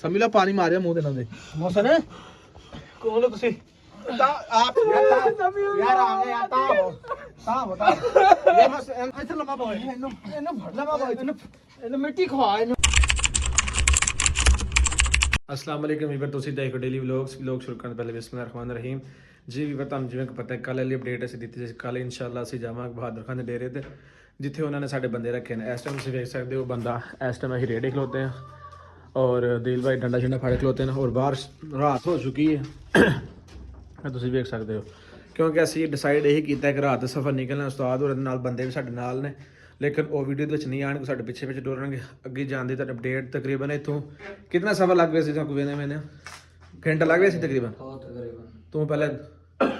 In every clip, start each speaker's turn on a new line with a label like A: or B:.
A: ਸਮੀਲਾ ਪਾਣੀ ਮਾਰਿਆ ਮੂੰਹ ਦੇ ਨਾਲ ਦੇ ਮੋਸਨ ਕੋਲ ਤੁਸੀਂ ਤਾਂ ਆਪ ਯਾਰ ਆ ਗਿਆ ਤਾਂ ਬਤਾ ਇਹ ਬਸ ਇੱਥੇ ਲੰਮਾ ਪਾਓ ਇਹਨੂੰ ਫੜ ਲੰਮਾ ਪਾਓ ਇਹਨੂੰ ਮਿੱਟੀ ਖਵਾ ਇਹਨੂੰ। अस्सलाम वालेकुम वीवर तुसी देखो डेली व्लॉग्स शुरू करने पहले बिस्मिल्लाहिर्रहमानिर्रहीम जी वीवर तुहानू जिवें कि पता है कल वाली अपडेट असीं दित्ती सी कल इंशाअल्लाह असीं जावांगे बहादुर खान दे डेरे ते जिथे उन्होंने साडे बंदे रखे ने। इस टाइम तुसीं वेख सकदे हो बंदा इस टाइम असीं रेड़े खलोते हैं और दिल भाई डंडा शंडा फाड़े खलोते हैं और बाहर रात हो चुकी है तुसीं वेख सकदे हो क्योंकि असीं डिसाइड यही कीता है कि रात दा सफ़र निकलना उस्ताद होर नाल बंदे भी साडे नाल ने लेकिन वो वीडियो ਦੇ ਵਿੱਚ ਨਹੀਂ ਆਣਗੇ ਸਾਡੇ ਪਿੱਛੇ ਡੋਰਨਗੇ ਅੱਗੇ ਜਾਂਦੇ ਤਾਂ ਅਪਡੇਟ ਤਕਰੀਬਨ ਇੱਥੋਂ ਕਿੰਨਾ ਸਮਾਂ ਲੱਗ ਗਿਆ ਸੀ ਤੁਹਾਨੂੰ ਵੇਨੇ ਮੈਨੇ ਘੰਟਾ ਲੱਗ ਗਿਆ ਸੀ ਤਕਰੀਬਨ ਤੂੰ ਪਹਿਲੇ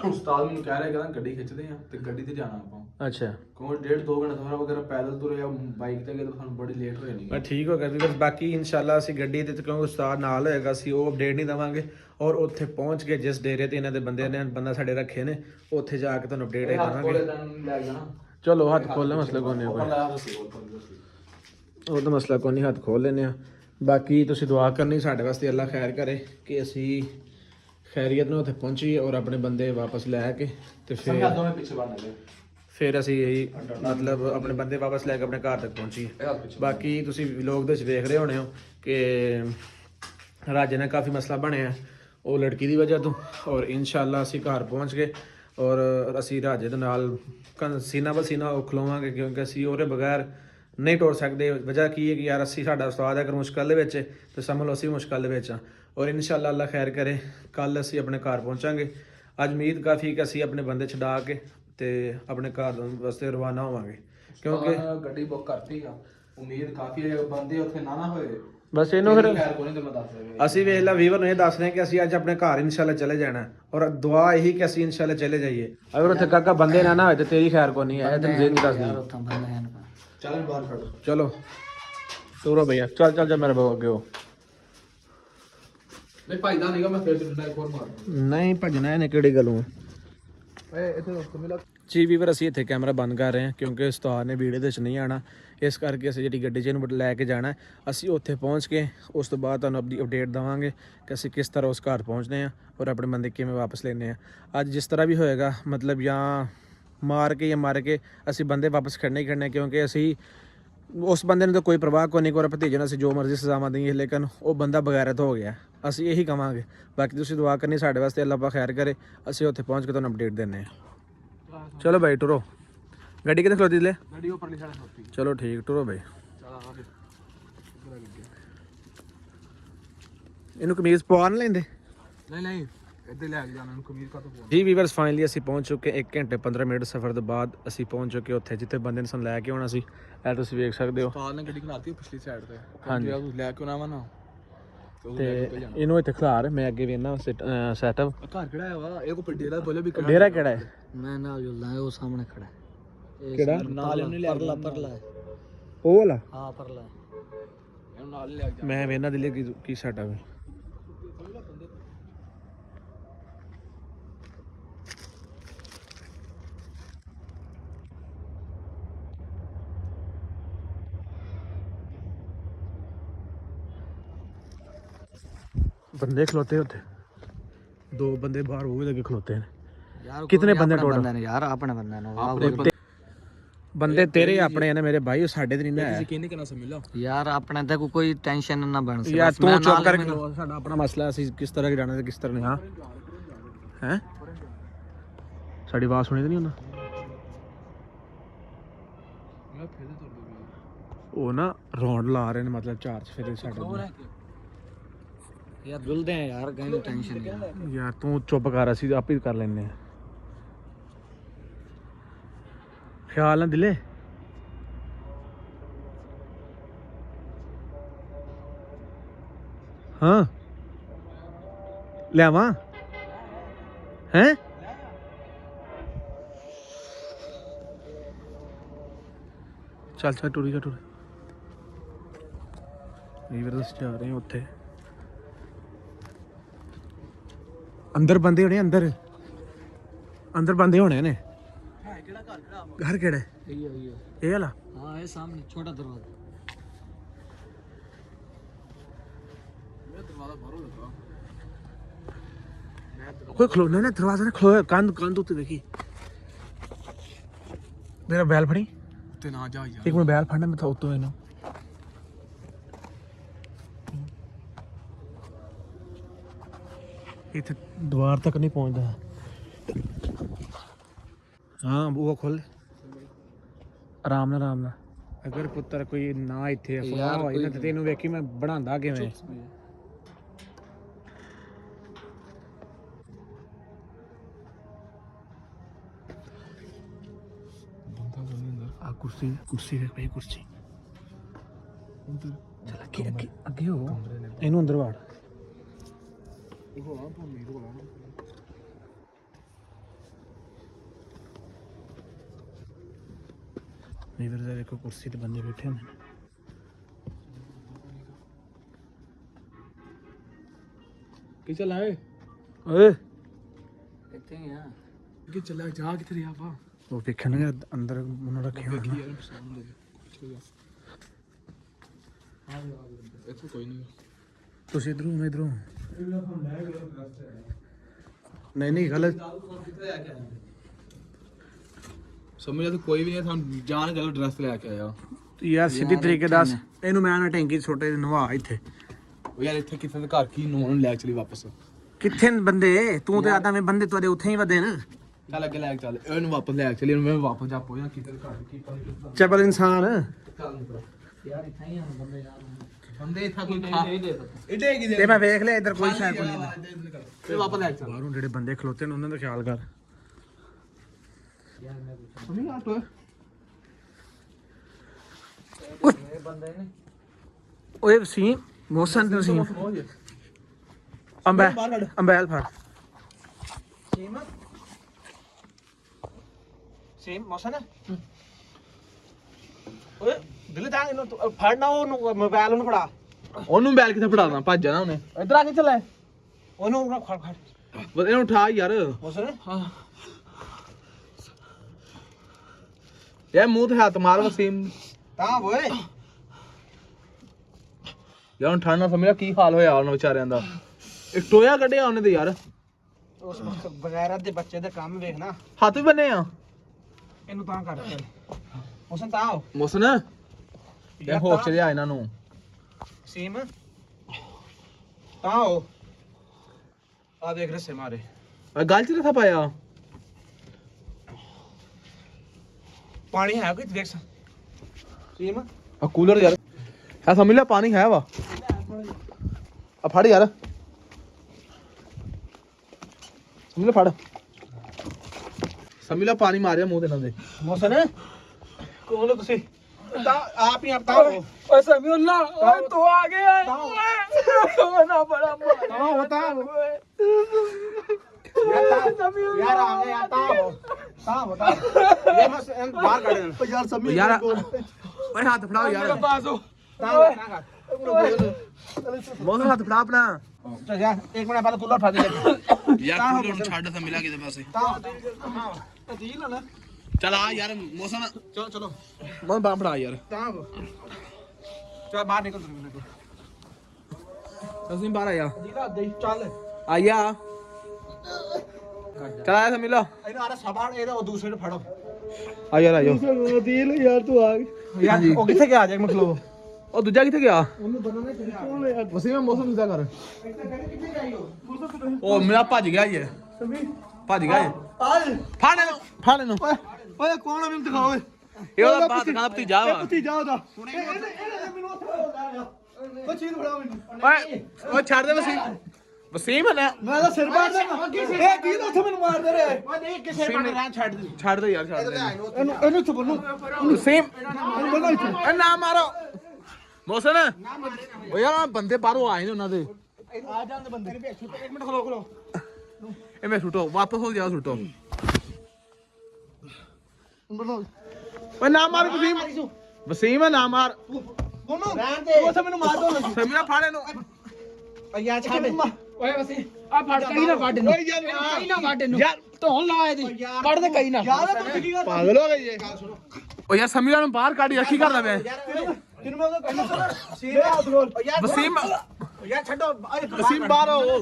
A: ਉਸਤਾਦ ਮੈਨੂੰ ਕਹਿ ਰਿਹਾ ਕਿ ਗੱਡੀ ਖਿੱਚਦੇ ਆ ਤੇ ਗੱਡੀ ਤੇ ਜਾਣਾ ਆਪਾਂ ਅੱਛਾ ਕੋਈ 1.5-2 ਘੰਟੇ ਸਫ਼ਰ ਵਗੈਰਾ ਪੈਦਲ ਤੁਰੇ ਜਾਂ ਬਾਈਕ ਤੇ ਗਏ ਤਾਂ ਸਾਨੂੰ ਬੜੀ ਲੇਟ ਹੋ ਜਾਣੀ ਹੈ ਠੀਕ ਹੋ ਗਿਆ ਬਸ ਬਾਕੀ ਇਨਸ਼ਾਅੱਲਾ ਅਸੀਂ ਗੱਡੀ ਤੇ ਕਿਉਂਕਿ ਉਸਤਾਦ ਨਾਲ ਹੋਏਗਾ ਅਸੀਂ ਉਹ ਅਪਡੇਟ ਨਹੀਂ ਦਵਾਂਗੇ ਔਰ ਉੱਥੇ ਪਹੁੰਚ ਕੇ ਜਿਸ ਡੇਰੇ ਤੇ ਇਹਨਾਂ ਦੇ ਬੰਦੇ ਨੇ ਬੰਦਾ ਸਾਡੇ ਰੱਖੇ ਨੇ ਉੱਥੇ ਜਾ ਕੇ ਤੁਹਾਨੂੰ ਅਪਡੇਟ ਦਵਾਂਗੇ। चलो हाथ खोल ले मसला कोई नहीं वो तो मसला कोई नहीं हाथ खोल लेने बाकी तुसीं दुआ करनी साढ़े वास्ते अल्लाह खैर करे कि असी खैरियत नाल उत्थे पहुंचीए और अपने बंदे वापस लैके ते फिर असी यही मतलब अपने बंदे वापस लैके अपने घर तक पहुंचीए। बाकी तुसीं व्लॉग दे विच देख रहे होने हो कि राजे ने काफ़ी मसला बनिया वो लड़की दी वजह तो और इंशाअल्लाह असी घर पहुंच गए और असी राजे दे नाल सीना बसीना खलोवांगे क्योंकि असी ਉਹਦੇ बगैर नहीं टुर सकते। वजह की है कि यार असी साडा उस्ताद है अगर मुश्किल दे विच ते समझ लो असी मुश्किल दे विच और इंशाअल्लाह अल्लाह खैर करे कल असी अपने घर पहुंचांगे। अज उम्मीद काफ़ी कि असी अपने बंदे छड़ा के ते अपने घर वास्ते रवाना होवांगे क्योंकि गड्डी बुक करती है उम्मीद काफ़ी है बंदे उत्थे ना होए बस इन्हों फिर ਅਸੀਂ ਵੇਖ ਲਾ ਵੀਵਰ ਨੂੰ ਇਹ ਦੱਸ ਰਹੇ ਕਿ ਅਸੀਂ ਅੱਜ ਆਪਣੇ ਘਰ ਇਨਸ਼ਾਅੱਲਾ ਚਲੇ ਜਾਣਾ ਔਰ ਦੁਆ ਇਹੀ ਕਿ ਅਸੀਂ ਇਨਸ਼ਾਅੱਲਾ ਚਲੇ ਜਾਈਏ। ਅਗਰ ਉੱਥੇ ਕਾਕਾ ਬੰਦੇ ਨਾ ਹੋਏ ਤੇ ਤੇਰੀ ਖੈਰ ਕੋ ਨਹੀਂ ਹੈ ਤੈਨੂੰ ਜ਼ੇਨ ਦੱਸ ਦੇ ਚੱਲ ਬਾਹਰ ਖੜੋ ਚਲੋ ਤੋਰੋ ਭਈਆ ਚੱਲ ਜਾ ਮੇਰੇ ਬਾਬੂ ਅੱਗੇ ਹੋ ਨਹੀਂ ਭਾਈਦਾ ਨਹੀਂਗਾ ਮੈਂ ਫਿਰ ਡੰਡਾ ਇੱਕ ਹੋਰ ਮਾਰ ਨਹੀਂ ਭਜਣਾ ਇਹਨੇ ਕਿਹੜੀ ਗੱਲੋਂ ਏ ਇੱਥੇ ਮਿਲਾ ਜੀ ਵੀਵਰ ਅਸੀਂ ਇੱਥੇ ਕੈਮਰਾ ਬੰਦ ਕਰ ਰਹੇ ਹਾਂ ਕਿਉਂਕਿ ਉਸਤਾਦ ਨੇ ਵੀਡੀਓ ਦੇ ਵਿੱਚ ਨਹੀਂ ਆਣਾ ਇਸ ਕਰਕੇ ਅਸੀਂ ਜਿਹੜੀ ਗੱਡੀ 'ਚ ਇਹਨੂੰ ਲੈ ਕੇ ਜਾਣਾ ਅਸੀਂ ਉੱਥੇ ਪਹੁੰਚ ਕੇ ਉਸ ਤੋਂ ਬਾਅਦ ਤੁਹਾਨੂੰ ਆਪਣੀ ਅਪਡੇਟ ਦੇਵਾਂਗੇ ਕਿ ਅਸੀਂ ਕਿਸ ਤਰ੍ਹਾਂ ਉਸ ਘਰ ਪਹੁੰਚਦੇ ਹਾਂ ਔਰ ਆਪਣੇ ਬੰਦੇ ਕਿਵੇਂ ਵਾਪਸ ਲੈਣੇ ਆ। ਅੱਜ ਜਿਸ ਤਰ੍ਹਾਂ ਵੀ ਹੋਏਗਾ ਮਤਲਬ ਜਾਂ ਮਾਰ ਕੇ ਅਸੀਂ ਬੰਦੇ ਵਾਪਸ ਖੜਨੇ ਹੀ ਖੜਨੇ ਕਿਉਂਕਿ ਅਸੀਂ ਉਸ ਬੰਦੇ ਨੂੰ ਤਾਂ ਕੋਈ ਪ੍ਰਵਾਹ ਕੋਈ ਨਹੀਂ ਕੋਰ ਭਤੀਜੇ ਨੂੰ ਅਸੀਂ ਜੋ ਮਰਜ਼ੀ ਸਜ਼ਾਵਾਂ ਦਈਏ ਲੇਕਿਨ ਉਹ ਬੰਦਾ ਬਗੈਰਤ ਹੋ ਗਿਆ ਅਸੀਂ ਇਹੀ ਕਵਾਂਗੇ। ਬਾਕੀ ਤੁਸੀਂ ਦੁਆ ਕਰਨੀ ਸਾਡੇ ਵਾਸਤੇ ਅੱਲਾਹ ਪਾਕ ਖੈਰ ਕਰੇ ਅਸੀਂ ਉੱਥੇ ਪਹੁੰਚ ਕੇ ਤੁਹਾਨੂੰ ਅਪਡੇਟ ਦਿੰਦੇ ਹਾਂ। चलो भाई टुरो गाड़ी कितने खलोती ले गाड़ी ऊपर नहीं खलोती चलो ठीक टुरो भाई इन्हू कमीज पवा नहीं लेंदे नहीं इधर ले जाना कमीज का तो जी वीवर्स फाइनली ਅਸੀਂ ਪਹੁੰਚ ਚੁੱਕੇ 1 ਘੰਟੇ 15 ਮਿੰਟ ਸਫ਼ਰ ਤੋਂ ਬਾਅਦ ਅਸੀਂ ਪਹੁੰਚ ਚੁੱਕੇ ਉੱਥੇ ਜਿੱਥੇ ਬੰਦੇ ਨੇ ਸਾਨੂੰ ਲੈ ਕੇ ਆਉਣਾ ਸੀ। ਇਹ ਤੁਸੀਂ ਵੇਖ ਸਕਦੇ ਹੋ ਉਸਤਾਦ ਨੇ ਗੱਡੀ ਖਲਾਤੀ ਪਿਛਲੀ ਸਾਈਡ ਤੇ ਹਾਂਜੀ ਲੈ ਕੇ ਆਉਣਾ ਵਾ ਨਾ ਤੇ ਇਹਨੂੰ ਇੱਥੇ ਖਲਾਰ ਮੈਂ ਅੱਗੇ ਵੇਖਣਾ ਸੈਟਅਪ ਘਰ ਕਿਹੜਾ ਹੈ ਵਾ ਇਹ ਕੋ ਡੇਰਾ ਬੋਲੇ ਵੀ ਡੇਰਾ ਕਿਹੜਾ ਹੈ ਮੈਂ ਨਾਲ ਜੁਲਦਾ ਉਹ ਸਾਹਮਣੇ ਖੜਾ ਹੈ ਕਿਹੜਾ ਨਾਲ ਇਹਨੂੰ ਲੈ ਪਰਲਾ ਉਹ ਵਾਲਾ ਹਾਂ ਪਰਲਾ ਇਹਨੂੰ ਨਾਲ ਲੈ ਜਾ ਮੈਂ ਵੇਖਣਾ ਦਿੱਲੀ ਕੀ ਸੈਟਅਪ ਹੈ। बंदे खलोते होते दो बंदे बाहर वो लगे खलोते हैं यार कितने बंदे टोटल यार अपने बंदे बंदे तेरे अपने हैं मेरे भाई साडे ते नहीं है यकीन नहीं करना समझ लो यार अपने ते कोई टेंशन ना बन सके यार तू चुप कर साडा अपना मसला है किस तरह की जाना ते किस तरह नहीं। हां हैं साडी आवाज सुनी ते नहीं होना मैं फिर तो ओ ना राउंड ला रहे ने मतलब चार्ज फिर साडे यार जुलदे हैं यार कहीं टेंशन नहीं यार तू चुप कर ਅਸੀਂ ਆਪ ਹੀ ਕਰ ਲੈਨੇ ਆ ਖਿਆਲ ਨਾ ਦਿਲੇ ਹਾਂ ਲਿਆਵਾਂ ਹੈ ਚੱਲ ਟੁਰੀ ਜਾ ਟੁਰ ਇਹ ਵੀਰ ਦੱਸ ਜਾ ਰਹੇ ਹਾਂ ਉੱਥੇ अंदर बंदे होने अंदर बंदे होने ने घर केड़ा है ये वाला हां ये सामने छोटा दरवाजा कोई खलोना ना दरवाजा ना खलोया कंध उत्ते देखी मेरा बैल फड़ी
B: ਤੇ ਨਾ ਜਾ ਯਾਰ
A: एक मिनट बैल फड़ना मैं था उत्तों इन्हों इत्थे द्वार तक नहीं पहुंचदा हाँ वो खोल आराम ना अगर पुत्र कोई ना इत्थे अफवाह होई ना ते तैनूं वेखी मैं बनांदा किवें आ कुर्सी देख भाई कुर्सी चल अगे हो इनू अंदर वाड़ इधर से देखो कुर्सी ते बंदे बैठे हैं कि चला ओए
B: ਇੱਥੇ ਹੀ ਆ ਕਿ ਚੱਲਾ ਜਾ ਕਿੱਥੇ ਰਿਹਾ ਵਾ
A: वो देखने अंदर उन्होंने रखे होंगे
B: ਇੱਥੇ ਕੋਈ ਨਹੀਂ
A: तुम इधरों मैं इधरों नहीं गलत
B: ਸਮਝ ਆ ਕੋਈ ਵੀ ਨਹੀਂ ਸਾਨੂੰ ਜਾਣ ਗੱਲ ਡਰੈਸ ਲੈ ਕੇ ਆਇਆ
A: यार सीधी तरीके दस इनू मैं ना टैंकी छोटे नवा इत्थे
B: ਉਹ ਯਾਰ ਇੱਥੇ ਕਿਸੇ ਦੇ ਘਰ ਕੀ ਨੂੰ ਲੈ ਚਲੀ ਵਾਪਸ
A: किथे बंदे तू ते आदा में बंदे तोदे उथे ही वदे ना
B: ਚੱਲ ਅੱਗੇ ਲੈ ਕੇ ਚੱਲ ਇਹਨੂੰ ਵਾਪਸ ਲੈ ਕੇ ਚਲੀ ਇਹਨੂੰ ਮੈਂ ਵਾਪਸ ਜਾ ਪੋਇਆ ਕਿਸੇ ਦੇ ਘਰ ਕੀ ਪਤਾ
A: चबल इंसान
B: ਯਾਰ ਇੱਥੇ ਹੀ ਆ ਬੰਦੇ ਯਾਰ ਬੰਦੇ ਇੱਥੇ ਕੋਈ ਖਾ ਇੱਡੇ ਕੀ ਦੇ
A: ते मैं देख लिया इधर कोई शायद कोई नहीं
B: ਤੇ ਵਾਪਸ ਲੈ ਕੇ ਚੱਲ
A: बाहरों जेडे बंदे खलोते ने उन्हां दा ख्याल कर
B: ਸਮਝ ਆ ਤੋ ਇਹ ਬੰਦੇ ਨੇ
A: ओए वसीम मोहसन ते वसीम अंबैल फड़ सीम मोहसन ओए दिल दा इनो फड़ना ओनु मोबाइल ओनु फड़ा
B: ਉਹਨੂੰ ਬੈਲ ਕਿੱਥੇ ਫੜਾਉਣਾ ਭੱਜ ਜਾਣਾ ਉਹਨੇ ਇੱਧਰ ਆ ਕੇ ਚੱਲੇ
A: ओनु फड़
B: ਬਸ ਇਹਨੂੰ ਉਠਾ ਯਾਰ
A: मोहसन
B: ਹਾਂ ਯਾਰ ਮੂੰਹ ਤੇ ਹੱਥ ਮਾਰ ਵਸੀਮ
A: ता ओए
B: ਯਾਰ ਹੁਣ ਠੰਡ ਨਾਲ ਸਮਝ ਕੀ ਹਾਲ ਹੋਇਆ ਉਹਨਾਂ ਵਿਚਾਰਿਆਂ ਦਾ ਇੱਕ ਟੋਇਆ ਕੱਢਿਆ ਉਹਨੇ ਤੇ ਯਾਰ
A: उस बगैरत दे बच्चे दे काम देखना
B: ਹੱਥ ਵੀ ਬੰਨੇ ਆ
A: इनु ता कर मोहसन ता आओ
B: ਮੁਸਨ ਯਾਰ ਹੋਸ਼ ਚ ਲਿਆ ਇਹਨਾਂ ਨੂੰ
A: सीम ता आओ आ देख रस्से मारे
B: ਆ ਗੱਲ ਚ ਰਥਾ ਪਾਇਆ
A: पानी है कोई देख सीम
B: ਆ ਕੂਲਰ ਯਾਰ ਹੈ ਸਮਝ ਲੈ ਪਾਣੀ ਹੈ ਵਾ ਆ ਫੜ ਯਾਰ ਸਮਝ ਲੈ ਫੜ ਸਮਝ ਲੈ ਪਾਣੀ ਮਾਰਿਆ ਮੂੰਹ ਤੇ ਇਹਨਾਂ ਦੇ
A: मोहसन कौन हो तुसी ता आप ही आप ताओ
B: ਓਏ ਸਮੀਉल्ला ਓਏ ਤੂੰ ਆ ਗਿਆ ਓਏ ਨਾ ਬੜਾ
A: ताओ बताओ यार आ गया यार ताओ बताओ ये बस बाहर काट देना
B: ਯਾਰ ਸਮੀ
A: यार
B: ਓਏ ਹੱਥ ਫੜਾਓ ਯਾਰ
A: ताओ
B: ਮੋਹਨ ਹੱਥ ਫੜਾ ਆਪਣਾ
A: चल यार एक मिनट बाद कूलर फा दे
B: ਯਾਰ ਕੂਲਰ ਨੂੰ ਛੱਡ ਸਮਿਲਾ ਕਿਤੇ ਪਾਸੇ
A: ताओ तीन ना
B: ਚਲ ਆ ਯਾਰ ਮੋਸਨ
A: चलो चलो
B: ਮੋਹਨ ਬਾਂਹ ਫੜਾ ਯਾਰ
A: ताओ चल बाहर निकल
B: ਅਸੀਂ ਬਾਹਰ ਆਇਆ
A: जीरा दे चल
B: ਆਇਆ ਚਲ ਆਇਆ ਸਮਿਲਾ
A: ਇਹਨੂੰ ਆਰਾ ਸਬਾੜ ਇਹਦਾ ਉਹ ਦੂਸਰੇ ਨੂੰ ਫੜੋ
B: ਆ ਯਾਰ ਆਇਓ
A: ਦਿਲ ਯਾਰ ਤੂੰ ਆ ਯਾਰ ਉਹ ਕਿੱਥੇ ਗਿਆ ਜੇ ਮਖਲੋ
B: ਉਹ ਦੂਜਾ ਕਿੱਥੇ ਗਿਆ
A: ਉਹਨੂੰ ਦੋਨਾਂ ਨੇ ਕੋਲ ਯਾਰ
B: ਵਸੀਮ ਮੌਸਮ ਕਿੱਦਾਂ ਕਰ
A: ਕਿੱਥੇ ਗਈ
B: ਉਹ ਮੇਰਾ ਭੱਜ ਗਿਆ ਇਹ ਭੱਜ ਗਿਆ ਇਹ
A: ਆਏ
B: ਫੜ ਇਹਨੂੰ
A: ਓਏ ਕੌਣ ਆ ਮੈਨੂੰ ਦਿਖਾਓ
B: ਇਹ ਉਹਦਾ ਬਾਤ ਖਾਣਾ ਭਤੀਜਾ ਵਾ
A: ਭਤੀਜਾ ਉਹਦਾ ਇਹਨੇ ਮੈਨੂੰ ਉੱਥੇ ਬੋਲਦਾ ਉਹ ਚੀਜ਼ ਫੜਾਓ ਮੈਨੂੰ
B: ਓਏ ਓਏ ਛੱਡ ਦੇ ਵਸੀਮ ਵਸੀਮ ਨਾ
A: ਮੈਂ ਤਾਂ ਸਿਰ ਬਾੜ ਦੇਣਾ ਇਹ ਕੀ ਉੱਥੇ ਮੈਨੂੰ ਮਾਰਦੇ ਰਹੇ ਓਏ ਨਹੀਂ ਕਿਸੇ ਬਾੜ ਰਹਿ ਛੱਡ ਦੇ
B: ਛੱਡ ਦੇ ਯਾਰ ਛੱਡ ਦੇ
A: ਇਹਨੂੰ ਇੱਥੇ ਬੰਨੂ
B: ਵਸੀਮ
A: ਇਹਨੂੰ ਬੰਨੋ ਇੱਥੇ
B: ਏ ਨਾ ਮਾਰੋ ਮੌਸਮ ਓ ਯਾਰ ਬੰਦੇ ਬਾਹਰੋਂ ਆਏ ਨੇ ਉਹਨਾਂ ਦੇ
A: ਆ ਜਾਂਦੇ ਬੰਦੇ ਇੱਕ ਮਿੰਟ ਖਲੋ
B: ਇਹ ਮੈਂ ਸੁੱਟੋ ਵਾਪਸ ਹੋ ਜਾ ਸੁੱਟੋ
A: ਬੰਨੋ
B: ਓਏ ਨਾ ਮਾਰ ਵਸੀਮ ਵਸੀਮ ਨਾ ਮਾਰ
A: ਬੰਨੋ ਰਹਿਣ ਦੇ ਉੱਥੇ ਮੈਨੂੰ ਮਾਰ ਦੋ
B: ਸਮੀਆ ਫੜ ਇਹਨੂੰ
A: ਯਾਰ ਛੱਡ
C: ਓਏ ਵਸੀ ਆ ਫੜ ਕਈ ਨਾ ਵੱਢ ਨੂੰ ਕਈ ਨਾ ਵੱਢ ਨੂੰ
B: ਯਾਰ
C: ਧੋਣ ਲਾ ਇਹਦੀ ਵੱਢ ਦੇ ਕਈ ਨਾ
A: ਯਾਰ ਤੂੰ ਕੀ ਕਰ
B: ਪਾਗਲ ਹੋ ਗਈ ਏ ਓ ਯਾਰ ਸਮੀਆ ਨੂੰ ਬਾਹਰ ਕੱਢ ਯਾਰ ਕੀ ਕਰਦਾ ਪਿਆ
A: ਇਹਨੂੰ ਮੈਂ ਕਹਿੰਦਾ ਸੀਰੇ ਹੱਥ ਖੋਲ ਯਾਰ
B: ਵਸੀਮ ਯਾਰ ਛੱਡੋ ਨਸੀਬ ਬਾਹਰ ਹੋ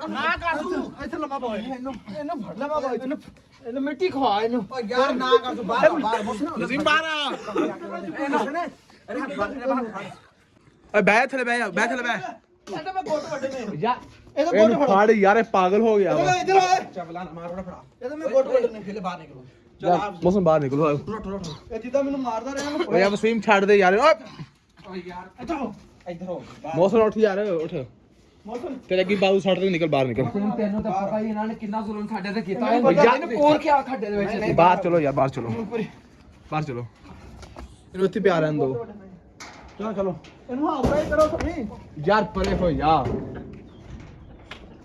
B: ਨਾ ਕਰ ਤੂੰ ਇੱਥੇ ਲੰਮਾ ਪਾ ਇਹਨੂੰ ਫੜ ਲੰਮਾ ਪਾ
C: ਇਹਨੂੰ ਮਿੱਟੀ ਖਵਾ ਇਹਨੂੰ
B: ਓ ਯਾਰ ਨਾ ਕਰ ਤੂੰ ਬਾਹਰ ਨਸੀਬ ਬਾਹਰ ਆ ਓਏ ਬੈ ਥਲੇ ਬੈ
C: ਇਹਦਾ ਮੈਂ ਗੋਟ ਵੱਡੇ ਨੇ
B: ਯਾਰ
C: ਇਹਦਾ
B: ਇਹਨੂੰ ਫੜ ਯਾਰ ਇਹ ਪਾਗਲ ਹੋ ਗਿਆ ਵਾ
C: ਇੱਧਰ ਆ
B: ਚਪਲਾ ਨਾ ਮਾਰ ਉਹਦਾ ਫੜਾ
C: ਇਹਦਾ ਮੈਂ ਗੋਟ ਵੱਡੇ ਨੇ
B: ਖੇਲੇ ਬਾਹਰ ਨਿਕਲੋ ਚਲ ਮੌਸਮ ਬਾਹਰ ਨਿਕਲੋ
C: ਇਹ ਜਿੱਦਾਂ ਮੈਨੂੰ ਮਾਰਦਾ ਰਿਹਾ
B: ਓਏ ਯਾਰ ਵਸੀਮ ਛੱਡ ਦੇ ਯਾਰ
C: ਓਏ ਯਾਰ ਇੱਧਰ ਹੋ
B: ਮੌਸਮ ਉੱਠ ਯਾਰ ਉੱਠ
C: ਮੌਸਮ
B: ਤੇਰੇ ਕੀ ਬਾਬੂ ਛੱਡ ਦੇ ਨਿਕਲ ਬਾਹਰ ਨਿਕਲ
C: ਤੈਨੂੰ ਤਾਂ ਪਤਾ ਹੀ ਇਹਨਾਂ ਨੇ ਕਿੰਨਾ ਜ਼ੁਲਮ ਸਾਡੇ ਤੇ ਕੀਤਾ ਇਹਨੂੰ ਕੋਰ ਕੇ ਆ ਖੱਡੇ ਦੇ ਵਿੱਚ
B: ਬਾਹਰ ਚਲੋ ਯਾਰ ਬਾਹਰ ਚਲੋ ਬਾਹਰ ਚਲੋ ਇਹਨੂੰ ਇੱਥੇ ਪਿਆ ਰਹਿਣ ਦੋ ਚਲੋ
C: ਇਹਨੂੰ ਹਾਵਰਾ ਹੀ ਕਰੋ ਸਭੀ
B: ਯਾਰ ਪਰੇ ਹੋ ਯਾਰ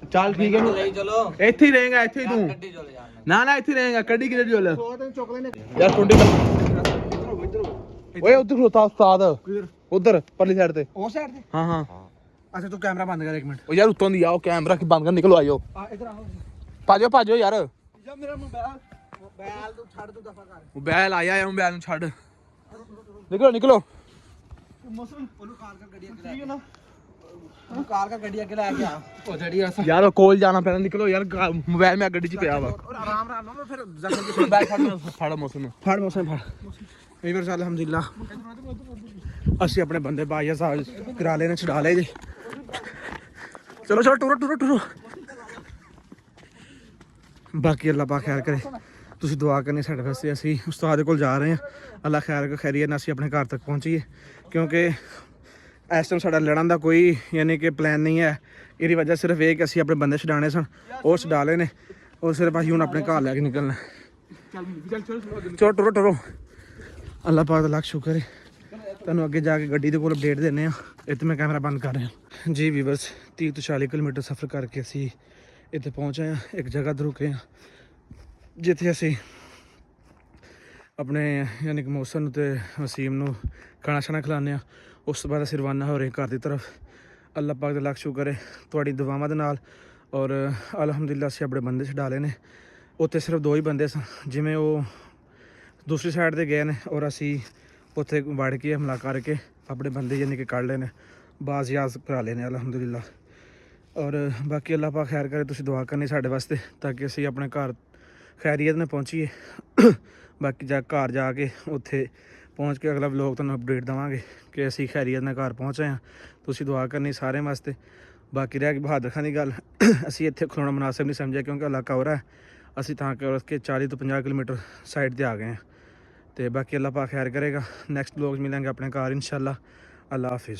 B: ਚੱਲ ਠੀਕ ਹੈ
C: ਲਈ ਚਲੋ
B: ਇੱਥੇ ਹੀ ਰਹੇਗਾ ਇੱਥੇ ਹੀ ਤੂੰ
C: ਗੱਡੀ ਚਲੇ ਜਾਣ
B: ਨਾ ਇੱਥੇ ਰਹੇਗਾ ਕੱਢੀ ਕਿਹੜੇ ਜੋਲ
C: ਸੋ ਤੈਨੂੰ ਚੁੱਕ ਲੈਨੇ
B: ਯਾਰ ਕੁੰਡੀ ਓਏ ਉੱਧਰ ਖਲੋਤਾ ਉਸਤਾਦ ਉਧਰ ਪਰਲੀ ਸਾਈਡ ਤੇ
C: ਉਹ ਸਾਈਡ ਤੇ
B: ਹਾਂ
C: ਅੱਛਾ ਤੂੰ ਕੈਮਰਾ ਬੰਦ ਕਰ 1 ਮਿੰਟ
B: ਉਹ ਯਾਰ ਉੱਤੋਂ ਦੀ ਆਓ ਕੈਮਰਾ ਕੀ ਬੰਦ ਕਰ ਨਿਕਲੋ ਆਇਓ
C: ਆ ਇਧਰ ਆਓ
B: ਭਾਜੋ ਯਾਰ
C: ਜਾ ਮੇਰਾ ਮੋਬਾਈਲ ਤੂੰ ਛੱਡ ਤੂੰ ਦਫਾ ਕਰ
B: ਉਹ ਬੈਲ ਆਇਆ ਮੋਬਾਈਲ ਨੂੰ ਛੱਡ ਨਿਕਲੋ
C: ਮੌਸਮ ਉਹਨੂੰ ਕਾਰ ਕਾ ਗੱਡੀ ਅੱਗੇ ਲੈ ਨਾ ਉਹਨੂੰ ਕਾਰ ਕਾ ਗੱਡੀ ਅੱਗੇ ਲੈ ਕੇ ਆ ਉਹ ਜਿਹੜੀ ਆ
B: ਯਾਰ ਉਹ ਕੋਲ ਜਾਣਾ ਪੈਣਾ ਨਿਕਲੋ ਯਾਰ ਮੋਬਾਈਲ ਮੈਂ ਗੱਡੀ 'ਚ ਪਿਆ ਵਾ
C: ਆਰਾਮ ਨਾਲ ਫਿਰ ਜ਼ਖਮ
B: ਬੈਗ ਫੜ ਮੌਸਮ ਨੂੰ
A: ਫੜ ਮੌਸਮ ਫੜ ਵੀਰ ਸਾਹਿਬ ਅਲਹਮਦੁਲਿਲਾ ਅਸੀਂ ਆਪਣੇ ਬੰਦੇ ਬਾਈਆ ਸਾਹਿਬ ਕਰਾ ਲੈਣੇ ਛਡਾ ਲਏ ਜੀ ਚਲੋ ਟੁਰੋ ਬਾਕੀ ਅੱਲਾ ਪਾ ਖੈਰ ਕਰੇ ਤੁਸੀਂ ਦੁਆ ਕਰਨੀ ਸਾਡੇ ਵਾਸਤੇ ਅਸੀਂ ਉਸਤਾਦ ਦੇ ਕੋਲ ਜਾ ਰਹੇ ਹਾਂ ਅੱਲਾ ਖੈਰ ਖੈਰੀਅਤ ਨਾਲ ਅਸੀਂ ਆਪਣੇ ਘਰ ਤੱਕ ਪਹੁੰਚੀਏ ਕਿਉਂਕਿ ਇਸ ਟਾਈਮ ਸਾਡਾ ਲੜਨ ਦਾ ਕੋਈ ਯਾਨੀ ਕਿ ਪਲਾਨ ਨਹੀਂ ਹੈ ਇਹਦੀ ਵਜ੍ਹਾ ਸਿਰਫ ਇਹ ਕਿ ਅਸੀਂ ਆਪਣੇ ਬੰਦੇ ਛਡਾਣੇ ਸਨ ਉਹ ਛਡਾ ਲਏ ਨੇ ਉਹ ਸਿਰਫ ਅਸੀਂ ਹੁਣ ਆਪਣੇ ਘਰ ਲੈ ਕੇ ਨਿਕਲਣਾ ਚਲੋ ਟੁਰੋ ਅੱਲਾ ਪਾਕ ਦਾ ਲੱਖ ਸ਼ੁਕਰ ਹੈ ਤੁਹਾਨੂੰ ਅੱਗੇ ਜਾ ਕੇ ਗੱਡੀ ਦੇ ਕੋਲ ਅਪਡੇਟ ਦਿੰਦੇ ਆ ਇੱਥੇ ਮੈਂ ਕੈਮਰਾ ਬੰਦ ਕਰ ਰਿਹਾ ਜੀ ਵੀਵਰਸ 30 ਤੋਂ 40 ਕਿਲੋਮੀਟਰ ਸਫ਼ਰ ਕਰਕੇ ਅਸੀਂ ਇੱਥੇ ਪਹੁੰਚੇ ਹਾਂ ਇੱਕ ਜਗ੍ਹਾ ਤੇ ਰੁਕੇ ਹਾਂ ਜਿੱਥੇ ਅਸੀਂ ਆਪਣੇ ਯਾਨੀ ਕਿ ਮੌਸਮ ਨੂੰ ਤੇ ਵਸੀਮ ਨੂੰ ਖਾਣਾ ਛਾਣਾ ਖਿਲਾਉਂਦੇ ਹਾਂ ਉਸ ਤੋਂ ਬਾਅਦ ਅਸੀਂ ਰਵਾਨਾ ਹੋ ਰਹੇ ਘਰ ਦੀ ਤਰਫ ਅੱਲਾ ਪਾਕ ਦਾ ਲੱਖ ਸ਼ੁਕਰ ਹੈ ਤੁਹਾਡੀ ਦੁਆਵਾਂ ਦੇ ਨਾਲ ਔਰ ਅਲਹਮਦੁਲਿਲਾ ਅਸੀਂ ਆਪਣੇ ਬੰਦੇ ਛਡਾ ਲਏ ਨੇ ਉੱਥੇ ਸਿਰਫ 2 ਹੀ ਬੰਦੇ ਸਨ ਜਿਵੇਂ ਉਹ ਦੂਸਰੀ ਸਾਈਡ ਤੇ ਗਏ ਨੇ ਔਰ ਅਸੀਂ ਉੱਥੇ ਵੜ ਕੇ ਹਮਲਾ ਕਰਕੇ ਆਪਣੇ ਬੰਦੇ ਯਾਨੀ ਕਿ ਕੱਢ ਲਏ ਨੇ ਬਾਜ਼ਿਆਜ਼ ਕਰਾ ਲਏ ਨੇ ਅਲਹਮਦੁਲਿਲਾ ਔਰ ਬਾਕੀ ਅੱਲਾ ਪਾਕ ਖੈਰ ਕਰੇ ਤੁਸੀਂ ਦੁਆ ਕਰਨੀ ਸਾਡੇ ਵਾਸਤੇ ਤਾਂ ਕਿ ਅਸੀਂ ਆਪਣੇ ਘਰ ਖੈਰੀਅਤ ਨਾਲ ਪਹੁੰਚੀਏ ਬਾਕੀ ਘਰ ਜਾ ਕੇ ਉੱਥੇ ਪਹੁੰਚ ਕੇ ਅਗਲਾ ਵਲੋਗ ਤੁਹਾਨੂੰ ਅਪਡੇਟ ਦੇਵਾਂਗੇ ਕਿ ਅਸੀਂ ਖੈਰੀਅਤ ਨਾਲ ਘਰ ਪਹੁੰਚੇ ਹਾਂ ਤੁਸੀਂ ਦੁਆ ਕਰਨੀ ਸਾਰਿਆਂ ਵਾਸਤੇ ਬਾਕੀ ਰਹਿ ਗਈ ਬਹਾਦਰ ਖਾਨ ਦੀ ਗੱਲ ਅਸੀਂ ਇੱਥੇ ਖਲੋਣਾ ਮੁਨਾਸਿਬ ਨਹੀਂ ਸਮਝਿਆ ਕਿਉਂਕਿ ਇਲਾਕਾ ਹੋ ਰਿਹਾ ਅਸੀਂ ਤਾਂ ਕਰਕੇ 40 ਤੋਂ 50 ਕਿਲੋਮੀਟਰ ਸਾਈਡ ਤੇ ਆ ਗਏ ਹਾਂ ਤੇ ਬਾਕੀ ਅੱਲਾ ਪਾਕ ਖੈਰ ਕਰੇਗਾ ਨੈਕਸਟ ਵਲੋਗ ਮਿਲਾਂਗੇ ਆਪਣੇ ਘਰ ਇਨਸ਼ਾਅੱਲਾ ਅੱਲਾ ਹਾਫਿਜ਼